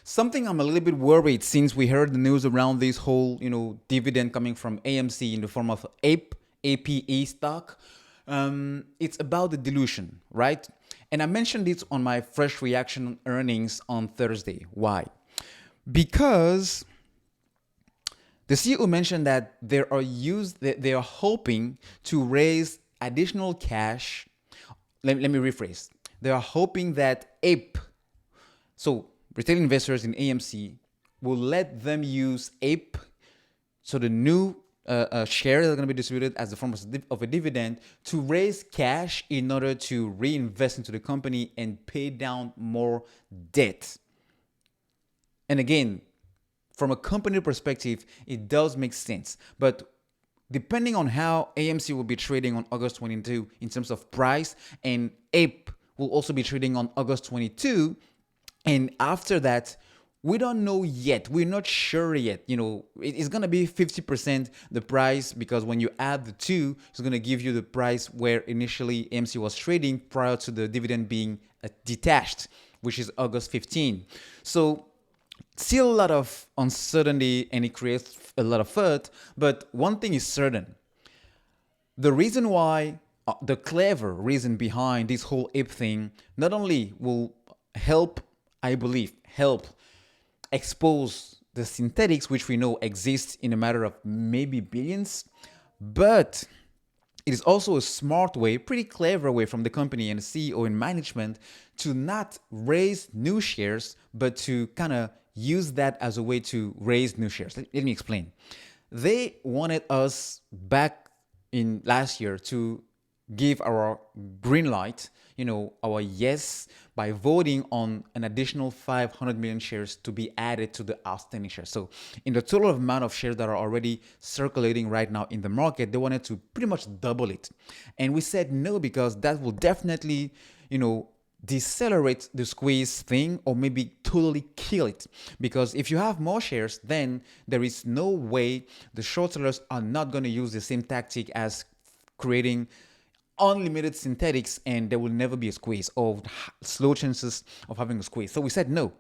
something I'm a little bit worried since we heard the news around this whole, dividend coming from AMC in the form of APE stock. It's about the dilution, right? And I mentioned it on my fresh reaction earnings on Thursday. Why? Because the CEO mentioned that they are hoping to raise additional cash. Let me rephrase. They are hoping that APE, so retail investors in AMC, will let them use APE, so the new shares are going to be distributed as the form of a dividend, to raise cash in order to reinvest into the company and pay down more debt. And again, from a company perspective, it does make sense. But depending on how AMC will be trading on August 22 in terms of price, and APE will also be trading on August 22, and after that, we don't know yet. We're not sure yet. It's going to be 50% the price, because when you add the two, it's going to give you the price where initially AMC was trading prior to the dividend being detached, which is August 15. So still a lot of uncertainty, and it creates a lot of FUD. But one thing is certain. The reason why, the clever reason behind this whole APE thing, not only will help, I believe, expose the synthetics, which we know exist in a matter of maybe billions, but it is also a smart way, pretty clever way from the company and the CEO and management to not raise new shares, but to kind of use that as a way to raise new shares. Let me explain. They wanted us back in last year to give our green light, our yes, by voting on an additional 500 million shares to be added to the outstanding shares. So in the total amount of shares that are already circulating right now in the market, they wanted to pretty much double it. And we said no, because that will definitely, decelerate the squeeze thing, or maybe totally kill it. Because if you have more shares, then there is no way the short sellers are not going to use the same tactic as creating unlimited synthetics, and there will never be a squeeze, or slow chances of having a squeeze. So we said no.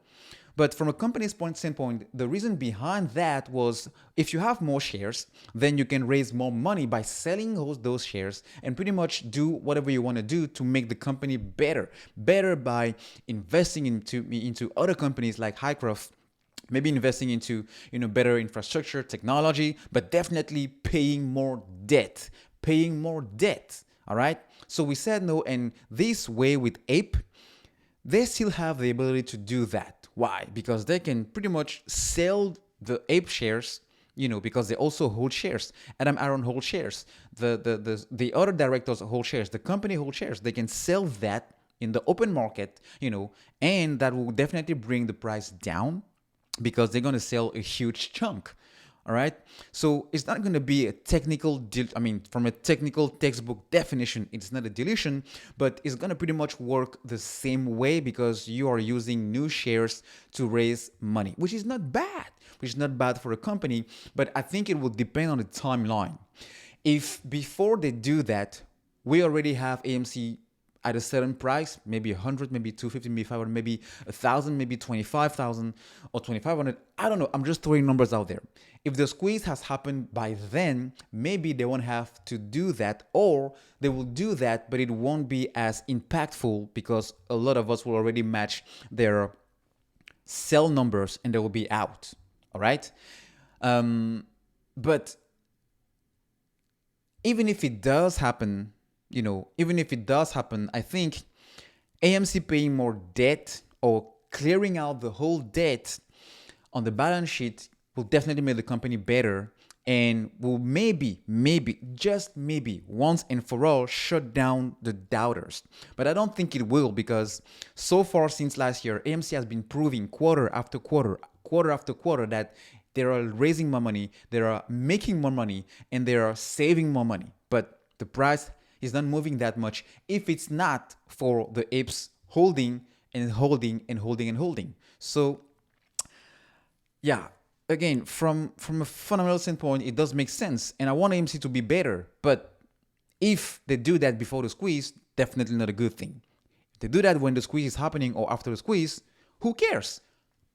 But from a company's standpoint, the reason behind that was, if you have more shares, then you can raise more money by selling those shares and pretty much do whatever you want to do to make the company better by investing into other companies like Highcroft, maybe investing into better infrastructure, technology, but definitely paying more debt. All right. So we said no, and this way with APE, they still have the ability to do that. Why? Because they can pretty much sell the APE shares, because they also hold shares. Adam Aron holds shares. The other directors hold shares. The company holds shares. They can sell that in the open market, and that will definitely bring the price down, because they're going to sell a huge chunk. All right. So it's not going to be a technical, from a technical textbook definition, it's not a dilution, but it's going to pretty much work the same way, because you are using new shares to raise money, which is not bad for a company. But I think it will depend on the timeline. If before they do that, we already have AMC at a certain price, maybe 100, maybe 250, maybe 500, maybe 1,000, maybe 25,000 or 2,500. I don't know. I'm just throwing numbers out there. If the squeeze has happened by then, maybe they won't have to do that, or they will do that, but it won't be as impactful, because a lot of us will already match their sell numbers and they will be out. All right. But even if it does happen, I think AMC paying more debt, or clearing out the whole debt on the balance sheet, will definitely make the company better, and will maybe, just maybe, once and for all, shut down the doubters. But I don't think it will, because so far since last year, AMC has been proving quarter after quarter, that they are raising more money, they are making more money, and they are saving more money. But the price is not moving that much if it's not for the apes holding. So yeah, again, from a fundamental standpoint, it does make sense, and I want AMC to be better. But if they do that before the squeeze, definitely not a good thing. If they do that when the squeeze is happening or after the squeeze, who cares?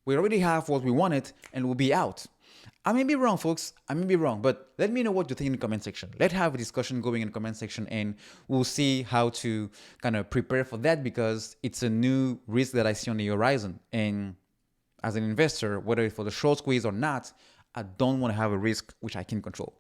We already have what we wanted and we'll be out. I may be wrong, folks. I may be wrong, but let me know what you think in the comment section. Let's have a discussion going in the comment section, and we'll see how to kind of prepare for that, because it's a new risk that I see on the horizon. And as an investor, whether it's for the short squeeze or not, I don't want to have a risk which I can control.